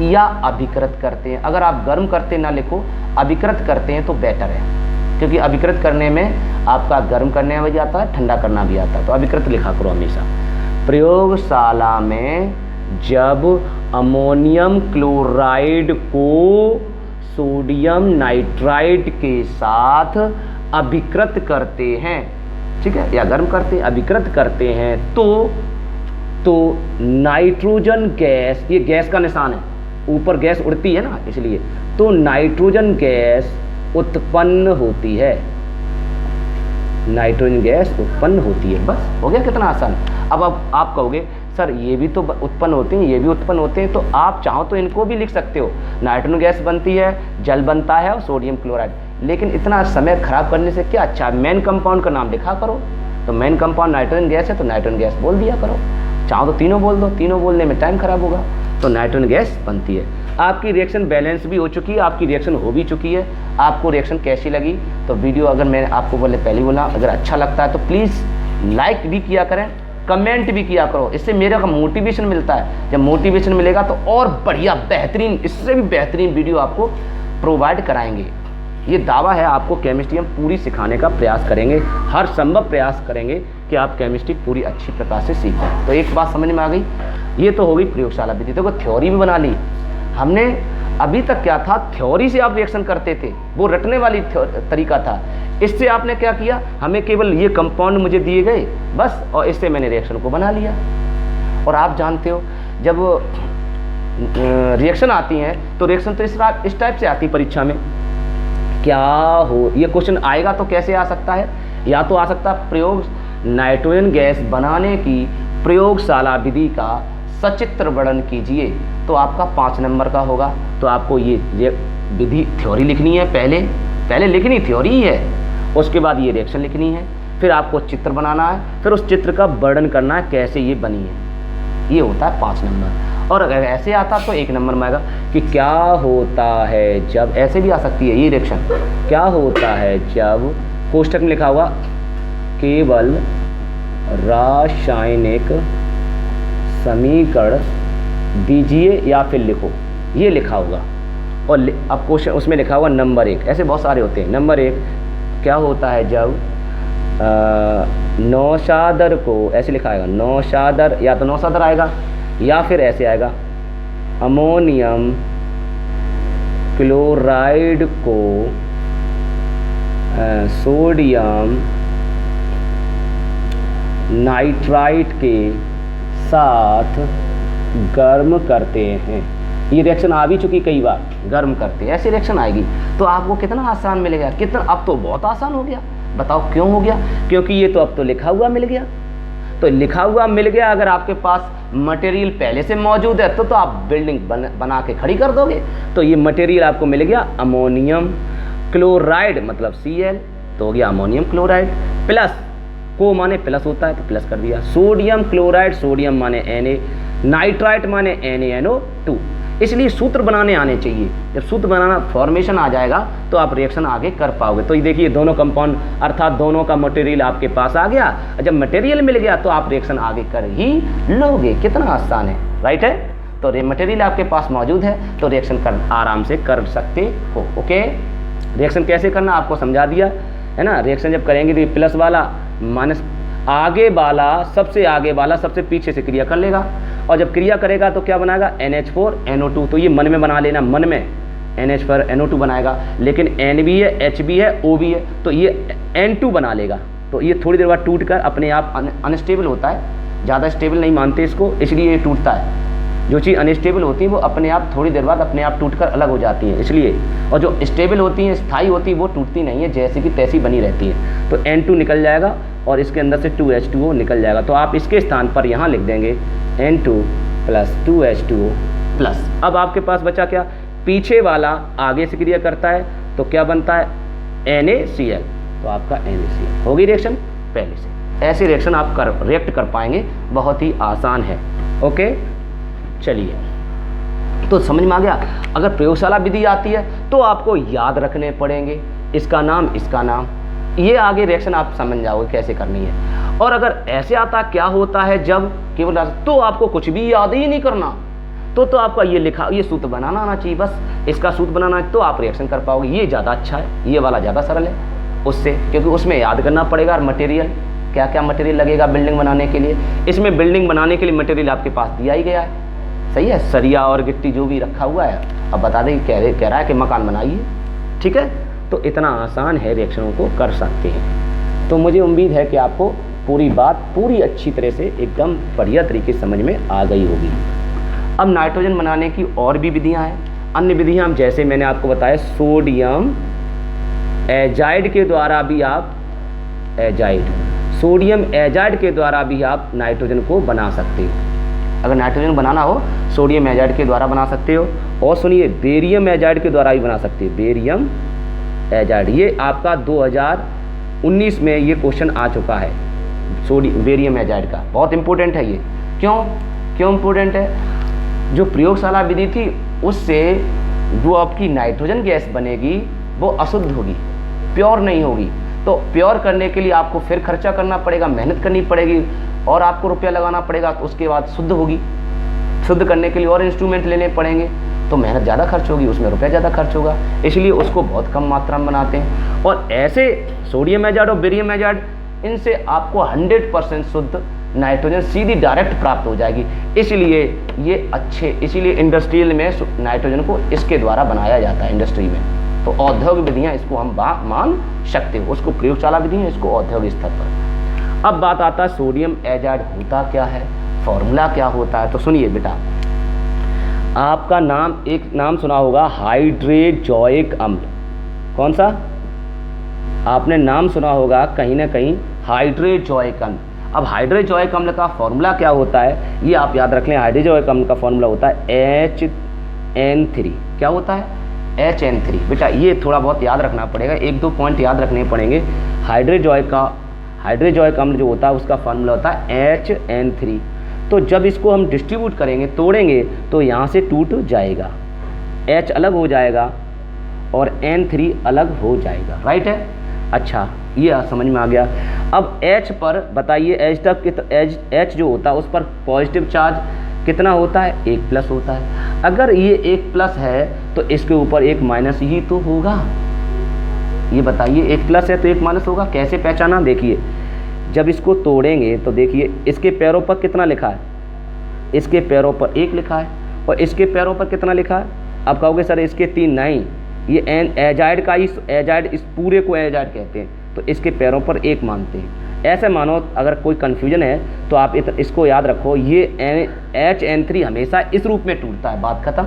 या अभिकृत करते हैं। अगर आप गर्म करते ना लिखो, अभिकृत करते हैं तो बेटर है, क्योंकि अभिकृत करने में आपका गर्म करने भी आता है, ठंडा करना भी आता है, तो अभिकृत लिखा करो हमेशा। प्रयोगशाला में जब अमोनियम क्लोराइड को सोडियम नाइट्राइट के साथ अभिकृत करते हैं, ठीक है, या गर्म करते हैं, अभिकृत करते हैं, तो नाइट्रोजन गैस, ये गैस का निशान है, ऊपर गैस उड़ती है ना, इसलिए तो नाइट्रोजन गैस उत्पन्न होती है, नाइट्रोजन गैस उत्पन्न होती है। बस हो गया, कितना आसान। अब आप कहोगे सर ये भी तो उत्पन्न होते हैं, ये भी उत्पन्न होते हैं, तो आप चाहो तो इनको भी लिख सकते हो। नाइट्रोजन गैस बनती है, जल बनता है और सोडियम क्लोराइड, लेकिन इतना समय खराब करने से क्या अच्छा, मेन कंपाउंड का नाम लिखा करो। तो मेन कंपाउंड नाइट्रोजन गैस है तो नाइट्रोजन गैस बोल दिया करो, चाहो तो तीनों बोल दो, तीनों बोलने में टाइम खराब होगा, तो नाइट्रोजन गैस बनती है। आपकी रिएक्शन बैलेंस भी हो चुकी है, आपकी रिएक्शन हो भी चुकी है। आपको रिएक्शन कैसी लगी तो वीडियो, अगर मैंने आपको पहले बोला, अगर अच्छा लगता है तो प्लीज़ लाइक भी किया करें, कमेंट भी किया करो, इससे मेरे का मोटिवेशन मिलता है। जब मोटिवेशन मिलेगा तो और बढ़िया बेहतरीन, इससे भी बेहतरीन वीडियो आपको प्रोवाइड कराएंगे। ये दावा है, आपको केमिस्ट्री हम पूरी सिखाने का प्रयास करेंगे, हर संभव प्रयास करेंगे कि आप केमिस्ट्री पूरी अच्छी प्रकार से सीख पाएँ। तो एक बात समझ में आ गई, ये तो हो गई प्रयोगशाला विधि। देखो थ्योरी भी बना ली हमने। अभी तक क्या था, थ्योरी से आप रिएक्शन करते थे, वो रटने वाली तरीका था। इससे आपने क्या किया, हमें केवल ये कंपाउंड मुझे दिए गए बस, और इससे मैंने रिएक्शन को बना लिया। और आप जानते हो जब रिएक्शन आती हैं तो रिएक्शन तो इस टाइप से आती परीक्षा में। क्या हो, ये क्वेश्चन आएगा तो कैसे आ सकता है, या तो आ सकता है प्रयोग नाइट्रोजन गैस बनाने की प्रयोगशाला विधि का सचित्र वर्णन कीजिए, तो आपका 5 नंबर का होगा। तो आपको ये विधि थ्योरी लिखनी है, पहले लिखनी थ्योरी ही है, उसके बाद ये रिएक्शन लिखनी है, फिर आपको चित्र बनाना है, फिर उस चित्र का वर्णन करना है कैसे ये बनी है। ये होता है 5 नंबर। और अगर ऐसे आता तो 1 नंबर में आएगा कि क्या होता है जब, ऐसे भी आ सकती है ये रिएक्शन, क्या होता है जब, कोष्ठक में लिखा हुआ केवल रासायनिक समीकरण दीजिए, या फिर लिखो, ये लिखा होगा। और अब क्वेश्चन उसमें लिखा हुआ नंबर 1, ऐसे बहुत सारे होते हैं। नंबर 1 क्या होता है जब नौसादर को, ऐसे लिखा आएगा नौसादर, या तो नौसादर आएगा या फिर ऐसे आएगा अमोनियम क्लोराइड को सोडियम नाइट्राइट के साथ गर्म करते हैं। ये रिएक्शन आ भी चुकी कई बार, गर्म करते हैं, ऐसी रिएक्शन आएगी तो आपको कितना आसान मिलेगा, कितना, अब तो बहुत आसान हो गया। बताओ क्यों हो गया, क्योंकि ये तो अब तो लिखा हुआ मिल गया। तो लिखा हुआ मिल गया, अगर आपके पास मटेरियल पहले से मौजूद है तो आप बिल्डिंग बना के खड़ी कर दोगे। तो ये मटेरियल आपको मिल गया अमोनियम क्लोराइड, मतलब Cl, तो हो गया अमोनियम क्लोराइड, प्लस को माने प्लस होता है तो प्लस कर दिया, सोडियम क्लोराइड, सोडियम माने Na, नाइट्राइट माने NaNO2। इसलिए सूत्र बनाने आने चाहिए। जब सूत्र बनाना फॉर्मेशन आ जाएगा तो आप रिएक्शन आगे कर पाओगे। तो ये देखिए दोनों कंपाउंड अर्थात दोनों का मटेरियल आपके पास आ गया। जब मटेरियल मिल गया तो आप रिएक्शन आगे कर ही लोगे। कितना आसान है, राइट है। तो मटेरियल आपके पास मौजूद है तो रिएक्शन कर आराम से कर सकते हो। ओके, रिएक्शन कैसे करना आपको समझा दिया है ना। रिएक्शन जब करेंगे तो ये प्लस वाला माइनस, आगे वाला सबसे आगे वाला सबसे पीछे से क्रिया कर लेगा, और जब क्रिया करेगा तो क्या बनाएगा NH4NO2। तो ये मन में बना लेना, मन में NH4NO2 बनाएगा, लेकिन N भी है, H भी है, O भी है, तो ये N2 बना लेगा। तो ये थोड़ी देर बाद टूट कर अपने आप अनस्टेबल होता है, ज़्यादा स्टेबल नहीं मानते इसको, इसलिए ये टूटता है। जो चीज़ अनस्टेबल होती है वो अपने आप थोड़ी देर बाद अपने आप टूटकर अलग हो जाती हैं, इसलिए। और जो स्टेबल होती हैं, स्थायी होती है, वो टूटती नहीं है, जैसे कि तैसी बनी रहती है। तो N2 निकल जाएगा और इसके अंदर से 2H2O निकल जाएगा। तो आप इसके स्थान पर यहाँ लिख देंगे N2 + 2H2O प्लस। अब आपके पास बचा क्या, पीछे वाला आगे से क्रिया करता है तो क्या बनता है NaCl, तो आपका NaCl होगी रिएक्शन पहले से। ऐसी रिएक्शन आप रिएक्ट कर पाएंगे, बहुत ही आसान है। ओके, चलिए, तो समझ में आ गया। अगर प्रयोगशाला विधि आती है तो आपको याद रखने पड़ेंगे इसका नाम, इसका नाम, ये आगे रिएक्शन आप समझ जाओगे कैसे करनी है। और अगर ऐसे आता क्या होता है जब केवल, तो आपको कुछ भी याद ही नहीं करना, तो आपका ये लिखा, ये सूत्र बनाना आना चाहिए, बस इसका सूत्र बनाना है तो आप रिएक्शन कर पाओगे। ये ज़्यादा अच्छा है, ये वाला ज़्यादा सरल है उससे, क्योंकि उसमें याद करना पड़ेगा। और मटेरियल, क्या क्या मटेरियल लगेगा बिल्डिंग बनाने के लिए, इसमें बिल्डिंग बनाने के लिए मटेरियल आपके पास दिया ही गया है, सही है, सरिया और गिट्टी जो भी रखा हुआ है। अब बता दें कह रहा है कि मकान बनाइए, ठीक है। तो इतना आसान है, रिएक्शनों को कर सकते हैं। तो मुझे उम्मीद है कि आपको पूरी बात पूरी अच्छी तरह से एकदम बढ़िया तरीके से समझ में आ गई होगी। अब नाइट्रोजन बनाने की और भी विधियां हैं, अन्य विधियां, जैसे मैंने आपको बताया सोडियम एजाइड के द्वारा भी आप सोडियम एजाइड के द्वारा भी आप नाइट्रोजन को बना सकते हो। अगर नाइट्रोजन बनाना हो सोडियम एजाइड के द्वारा बना सकते हो। और सुनिए, बेरियम एजाइड के द्वारा भी बना सकते हो, बेरियम एजाइड। ये आपका 2019 में ये क्वेश्चन आ चुका है, बेरियम एजाइड का, बहुत इंपॉर्टेंट है ये। क्यों इंपॉर्टेंट है, जो प्रयोगशाला विधि थी उससे जो आपकी नाइट्रोजन गैस बनेगी वो अशुद्ध होगी, प्योर नहीं होगी। तो प्योर करने के लिए आपको फिर खर्चा करना पड़ेगा, मेहनत करनी पड़ेगी और आपको रुपया लगाना पड़ेगा। तो उसके बाद शुद्ध होगी, शुद्ध करने के लिए और इंस्ट्रूमेंट लेने पड़ेंगे, तो मेहनत ज़्यादा खर्च होगी, उसमें रुपया ज़्यादा खर्च होगा, इसलिए उसको बहुत कम मात्रा में बनाते हैं। और ऐसे सोडियम एजाइड और बेरियम एजाइड, इनसे आपको 100% शुद्ध नाइट्रोजन सीधी डायरेक्ट प्राप्त हो जाएगी। इसलिए ये अच्छे, इसीलिए इंडस्ट्रियल में नाइट्रोजन को इसके द्वारा बनाया जाता है, इंडस्ट्री में। तो औद्योगिक विधियाँ इसको हम मान सकते हो, उसको प्रयोगशाला विधियाँ, इसको औद्योगिक स्तर पर। अब बात आता है सोडियम एजाइड होता क्या है, फॉर्मूला क्या होता है। तो सुनिए बेटा, आपका नाम, एक नाम सुना होगा हाइड्रोजोइक अम्ल। कौन सा, आपने नाम सुना होगा कहीं ना कहीं, हाइड्रोजोइक अम्ल। अब हाइड्रोजोइक अम्ल का फॉर्मूला क्या होता है, ये आप याद रख लें। हाइड्रोजोइक अम्ल का फॉर्मूला होता है HN3। क्या होता है, HN3। बेटा ये थोड़ा बहुत याद रखना पड़ेगा, 1-2 पॉइंट याद रखने पड़ेंगे। हाइड्रोजोइक अम्ल जो होता है उसका फॉर्मूला होता है HN3। तो जब इसको हम डिस्ट्रीब्यूट करेंगे, तोड़ेंगे, तो यहाँ से टूट जाएगा, H अलग हो जाएगा और N3 अलग हो जाएगा, राइट है। अच्छा, ये समझ में आ गया। अब H पर बताइए, H जो होता है उस पर पॉजिटिव चार्ज कितना होता है, 1+ होता है। अगर ये 1+ है तो इसके ऊपर 1- ही तो होगा। ये बताइए, 1+ है तो 1- होगा, कैसे पहचाना, देखिए जब इसको तोड़ेंगे तो देखिए इसके पैरों पर कितना लिखा है, इसके पैरों पर 1 लिखा है और इसके पैरों पर कितना लिखा है। अब कहोगे सर इसके 3 नहीं, ये एजाइड का, एजाइड इस पूरे को एजाइड कहते हैं, तो इसके पैरों पर 1 मानते हैं। ऐसे मानो, अगर कोई कन्फ्यूजन है तो आप इसको याद रखो, ये HN3 हमेशा इस रूप में टूटता है, बात खत्म।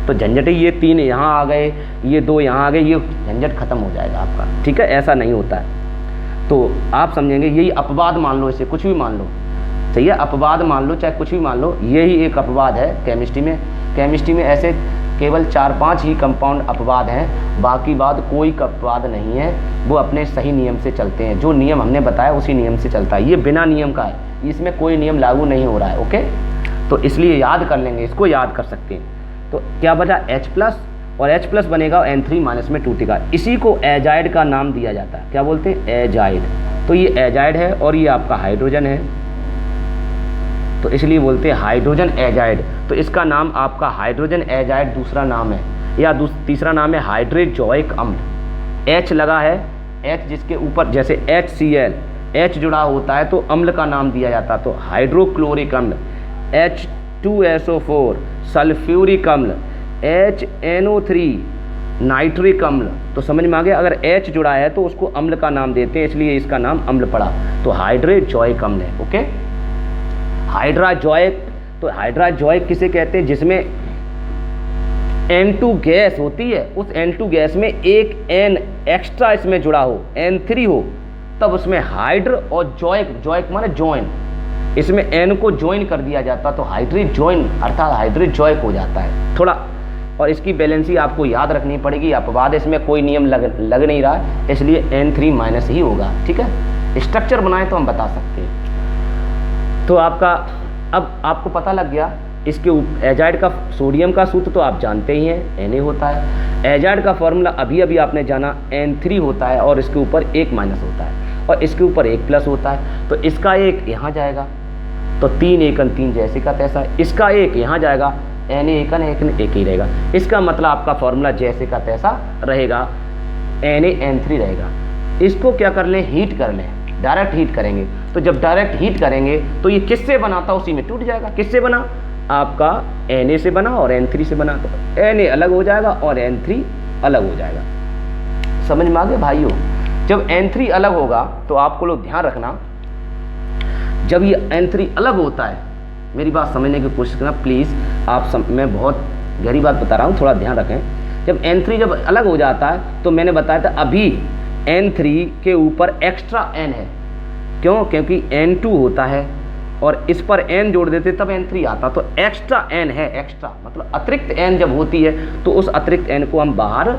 तो झंझट ही, ये 3 यहाँ आ गए, ये 2 यहाँ आ गए, ये झंझट खत्म हो जाएगा आपका, ठीक है। ऐसा नहीं होता है, तो आप समझेंगे। यही अपवाद मान लो, इसे कुछ भी मान लो, सही है, अपवाद मान लो, चाहे कुछ भी मान लो, यही एक अपवाद है केमिस्ट्री में। केमिस्ट्री में ऐसे केवल 4-5 ही कंपाउंड अपवाद हैं, बाकी बाद कोई अपवाद नहीं है, वो अपने सही नियम से चलते हैं। जो नियम हमने बताया उसी नियम से चलता है, ये बिना नियम का है, इसमें कोई नियम लागू नहीं हो रहा है, ओके। तो इसलिए याद कर लेंगे, इसको याद कर सकते हैं। तो क्या बचा, H+, और H+ बनेगा और N3- में टूटेगा। इसी को एजाइड का नाम दिया जाता है, क्या बोलते हैं, एजाइड। तो ये एजाइड है और ये आपका हाइड्रोजन है, तो इसलिए बोलते हैं हाइड्रोजन एजाइड। तो इसका नाम आपका हाइड्रोजन एजाइड दूसरा नाम है, या तीसरा नाम है हाइड्रोजोइक अम्ल। H लगा है, H जिसके ऊपर जैसे HCl, H जुड़ा होता है तो अम्ल का नाम दिया जाता है। तो हाइड्रोक्लोरिक अम्ल, H2SO4 सल्फ्यूरिक अम्ल, HNO3 नाइट्रिक अम्ल। तो समझ में आ गया, अगर H जुड़ा है तो उसको अम्ल का नाम देते हैं, इसलिए इसका नाम अम्ल पड़ा। तो हाइड्रोजोइक अम्ल है, ओके। हाइड्रोजोइक तो हाइड्राजोइक किसे कहते हैं? जिसमें N2 गैस होती है, उस N2 गैस में एक N एक्स्ट्रा इसमें जुड़ा हो, N3 हो, तब उसमें हाइड्र और जोइक माने जॉइन, इसमें N को ज्वाइन कर दिया जाता तो हाइड्रिक ज्वाइन अर्थात हाइड्रोजोइक हो जाता है थोड़ा। और इसकी बैलेंसी आपको याद रखनी पड़ेगी, अपवाद इसमें कोई नियम लग नहीं रहा है, इसलिए N3 माइनस ही होगा। ठीक है, स्ट्रक्चर बनाए तो हम बता सकते हैं। तो आपका अब आपको पता लग गया इसके एजाइड का सोडियम का सूत्र तो आप जानते ही हैं, Na होता है। एजाइड का फॉर्मूला अभी अभी आपने जाना N3 होता है और इसके ऊपर एक माइनस होता है और इसके ऊपर एक प्लस होता है, तो इसका एक यहाँ जाएगा तो 3 एकन 3 जैसे का तैसा, इसका एक यहाँ जाएगा, Na एकन एक ही रहेगा। इसका मतलब आपका फॉर्मूला जैसे का तैसा रहेगा, NaN3 रहेगा। इसको क्या कर लें, हीट कर लें, डायरेक्ट हीट करेंगे। तो जब डायरेक्ट हीट करेंगे तो ये किससे बना था उसी में टूट जाएगा। किससे बना? आपका Na से बना और N3 से बना, तो Na अलग हो जाएगा और N3 अलग हो जाएगा। समझ में आ गया भाइयों? जब N3 अलग होगा तो आपको लोग ध्यान रखना, जब ये N3 अलग होता है, मेरी बात समझने की कोशिश करना प्लीज़, मैं बहुत गहरी बात बता रहा हूँ, थोड़ा ध्यान रखें। जब N3 जब अलग हो जाता है तो मैंने बताया था अभी N3 के ऊपर एक्स्ट्रा N है, क्यों? क्योंकि N2 होता है और इस पर N जोड़ देते तब N3 आता, तो एक्स्ट्रा N है, एक्स्ट्रा मतलब अतिरिक्त N जब होती है तो उस अतिरिक्त N को हम बाहर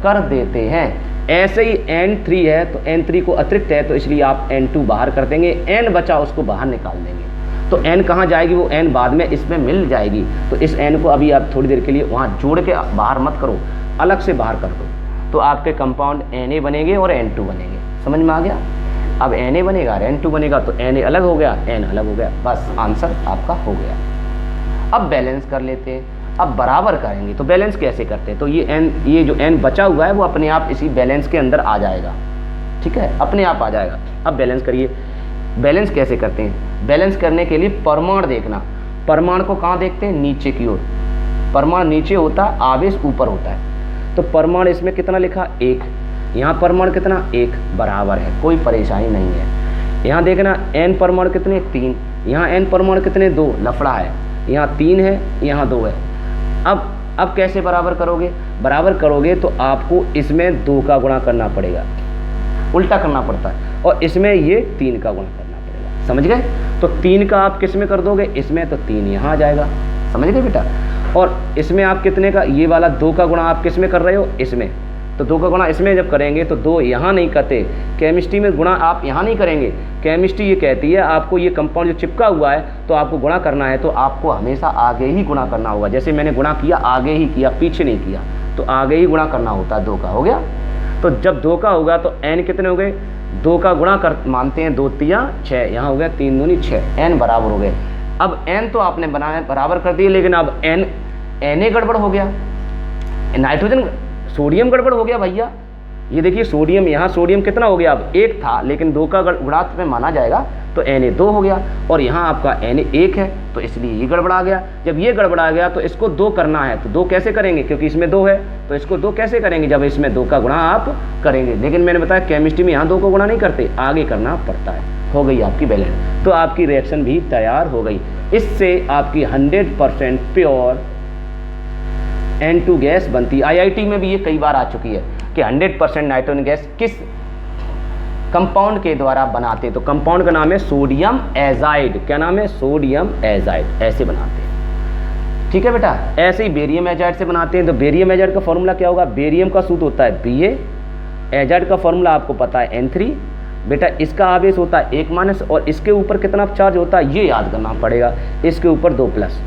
कर देते हैं। ऐसे ही N3 है तो N3 को अतिरिक्त है तो इसलिए आप N2 बाहर कर देंगे, N बचा उसको बाहर निकाल देंगे। तो N कहाँ जाएगी? वो N बाद में इसमें मिल जाएगी, तो इस N को अभी आप थोड़ी देर के लिए वहाँ जोड़ के बाहर मत करो, अलग से बाहर कर दो, तो आपके कंपाउंड Na बनेंगे और N2 बनेंगे। समझ में आ गया? अब Na बनेगा और N2 बनेगा तो Na अलग हो गया, N अलग हो गया, बस आंसर आपका हो गया। अब बैलेंस कर लेते हैं, अब बराबर करेंगे। तो बैलेंस कैसे करते हैं? तो ये जो N बचा हुआ है वो अपने आप इसी बैलेंस के अंदर आ जाएगा। ठीक है, अपने आप आ जाएगा। अब बैलेंस करिए। बैलेंस कैसे करते हैं? बैलेंस करने के लिए परमाणु देखना। परमाणु को कहाँ देखते हैं? नीचे की ओर। परमाणु नीचे होता है, आवेश ऊपर होता है। तो परमाणु इसमें कितना लिखा? 1। यहाँ परमाणु कितना? 1 बराबर है, कोई परेशानी नहीं है। यहाँ देखना N परमाणु कितने? 3। यहाँ N परमाणु कितने? 2। लफड़ा है, यहाँ 3 है, यहाँ 2 है। अब कैसे बराबर करोगे? बराबर करोगे तो आपको इसमें 2 का गुणा करना पड़ेगा, उल्टा करना पड़ता है, और इसमें ये 3 का गुणा करना पड़ेगा। समझ गए? तो 3 का आप किस में कर दोगे? इसमें, तो 3 यहाँ आ जाएगा। समझ गए बेटा? और इसमें आप कितने का, ये वाला 2 का गुणा आप किस में कर रहे हो? इसमें। तो 2 का गुणा इसमें जब करेंगे तो 2 यहाँ नहीं करते। केमिस्ट्री में गुणा आप यहाँ नहीं करेंगे। केमिस्ट्री ये कहती है आपको ये कंपाउंड जो चिपका हुआ है तो आपको गुणा करना है तो आपको हमेशा आगे ही गुणा करना होगा। जैसे मैंने गुणा किया, आगे ही किया, पीछे नहीं किया, तो आगे ही गुणा करना होता है। 2 का हो गया। तो जब 2 का होगा तो N कितने हो गए? 2 का गुणा कर मानते हैं, 2 3 6, यहाँ हो गया 3 दूनी 6, N बराबर हो गए। अब N तो आपने बनाया बराबर कर दिए, लेकिन अब Na गड़बड़ हो गया, नाइट्रोजन सोडियम गड़बड़ हो गया भैया। ये देखिए सोडियम, यहाँ सोडियम कितना हो गया? अब 1 था, लेकिन 2 का गुणांक में माना जाएगा तो Na 2 हो गया, और यहाँ आपका Na 1 है तो इसलिए ये गड़बड़ा गया। जब ये गड़बड़ा गया तो इसको 2 करना है, तो 2 कैसे करेंगे? क्योंकि इसमें 2 है तो इसको 2 कैसे करेंगे? जब इसमें 2 का गुणा आप करेंगे। लेकिन मैंने बताया केमिस्ट्री में यहाँ 2 को गुणा नहीं करते, आगे करना पड़ता है। हो गई आपकी बैलेंस, तो आपकी रिएक्शन भी तैयार हो गई। इससे आपकी 100% प्योर N2 गैस बनती है। IIT में भी ये कई बार आ चुकी है कि 100% नाइट्रोजन गैस किस कंपाउंड के द्वारा बनाते हैं। तो कंपाउंड का नाम है सोडियम एजाइड। क्या नाम है? Sodium azide. ऐसे बनाते हैं। ठीक है बेटा? ऐसे ही बेरियम एजाइड से बनाते हैं। तो बेरियम एजाइड का फॉर्मूला क्या होगा? बेरियम का सूत्र होता है Ba, एजाइड का फॉर्मूला आपको पता है N3। बेटा इसका आवेश होता है 1 माइनस, और इसके ऊपर कितना चार्ज होता है ये याद करना पड़ेगा, इसके ऊपर 2 प्लस।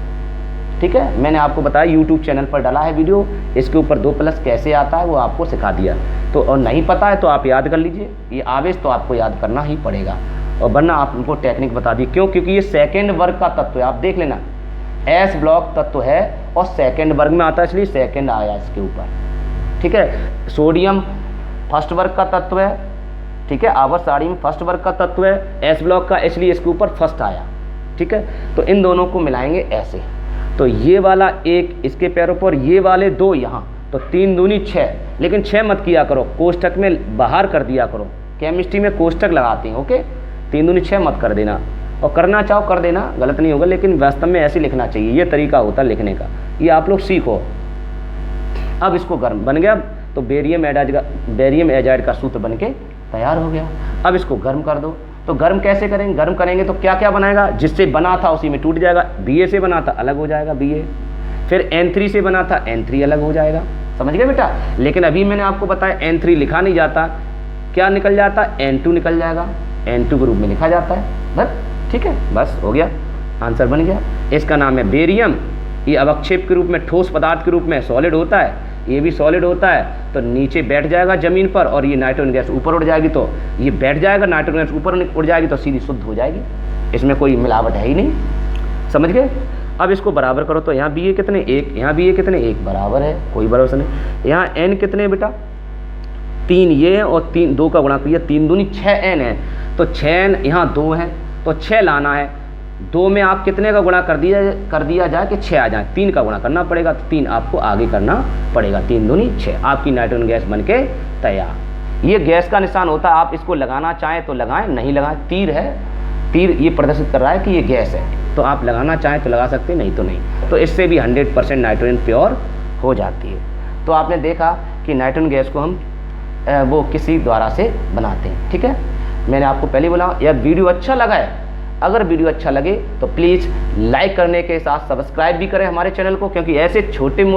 ठीक है, मैंने आपको बताया यूट्यूब चैनल पर डाला है वीडियो, इसके ऊपर 2 प्लस कैसे आता है वो आपको सिखा दिया। तो और नहीं पता है तो आप याद कर लीजिए, ये आवेश तो आपको याद करना ही पड़ेगा, और वरना आप उनको टेक्निक बता दी। क्यों? क्योंकि ये सेकेंड वर्ग का तत्व है। आप देख लेना, S ब्लॉक तत्व है और सेकेंड वर्ग में आता है, इसलिए सेकेंड आया इसके ऊपर। ठीक है, सोडियम फर्स्ट वर्ग का तत्व है। ठीक है, आवर्त सारणी में फर्स्ट वर्ग का तत्व है, S ब्लॉक का, इसलिए इसके ऊपर फर्स्ट आया। ठीक है, तो इन दोनों को मिलाएंगे ऐसे, तो ये वाला 1 इसके पैरों पर, ये वाले 2 यहाँ, तो 3 दूनी 6। लेकिन 6 मत किया करो, कोष्टक में बाहर कर दिया करो। केमिस्ट्री में कोष्टक लगाते हैं। ओके, 3 दूनी 6 मत कर देना, और करना चाहो कर देना, गलत नहीं होगा, लेकिन वास्तव में ऐसे लिखना चाहिए, ये तरीका होता है लिखने का, ये आप लोग सीखो। अब इसको गर्म बन गया तो बेरियम एजाइड का सूत्र बन के तैयार हो गया। अब इसको गर्म कर दो, तो गर्म कैसे करेंगे, गर्म करेंगे तो क्या क्या बनाएगा, जिससे बना था उसी में टूट जाएगा, Ba से बना था अलग हो जाएगा Ba, फिर N3 से बना था N3 अलग हो जाएगा, समझ गए बेटा। लेकिन अभी मैंने आपको बताया N3 लिखा नहीं जाता, क्या निकल जाता, N2 निकल जाएगा, N2 के रूप में लिखा जाता है बस, ठीक है, बस हो गया, आंसर बन गया। इसका नाम है बेरियम, ये अवक्षेप के रूप में ठोस पदार्थ के रूप में सॉलिड होता है, ये भी सॉलिड होता है, तो नीचे बैठ जाएगा ज़मीन पर और ये नाइट्रोजन गैस ऊपर उड़ जाएगी, तो ये बैठ जाएगा, नाइट्रोजन गैस ऊपर उड़ जाएगी तो सीधी शुद्ध हो जाएगी, इसमें कोई मिलावट है ही नहीं, समझ गए। अब इसको बराबर करो, तो यहाँ Ba कितने, 1, यहाँ Ba कितने, 1, बराबर है, कोई भरोसा नहीं। यहाँ N कितने बेटा, 3 ये है और 3 2 का गुणा किया, 3 दूनी 6 N है, तो 6 N यहाँ 2 है, तो 6 लाना है, 2 में आप कितने का गुणा कर दिया जाए कि 6 आ जाए, 3 का गुणा करना पड़ेगा, तो 3 आपको आगे करना पड़ेगा, 3 दूनी 6, आपकी नाइट्रोजन गैस बन के तैयार। ये गैस का निशान होता है, आप इसको लगाना चाहें तो लगाएं, नहीं लगाएं, तीर है, तीर ये प्रदर्शित कर रहा है कि ये गैस है, तो आप लगाना चाहें तो लगा सकते हैं, नहीं तो नहीं। तो इससे भी 100% नाइट्रोजन प्योर हो जाती है। तो आपने देखा कि नाइट्रोजन गैस को हम वो किसी द्वारा से बनाते हैं, ठीक है। मैंने आपको पहले बोला, यह वीडियो अच्छा लगा है, अगर वीडियो अच्छा लगे तो प्लीज़ लाइक करने के साथ सब्सक्राइब भी करें हमारे चैनल को, क्योंकि ऐसे छोटे मोटे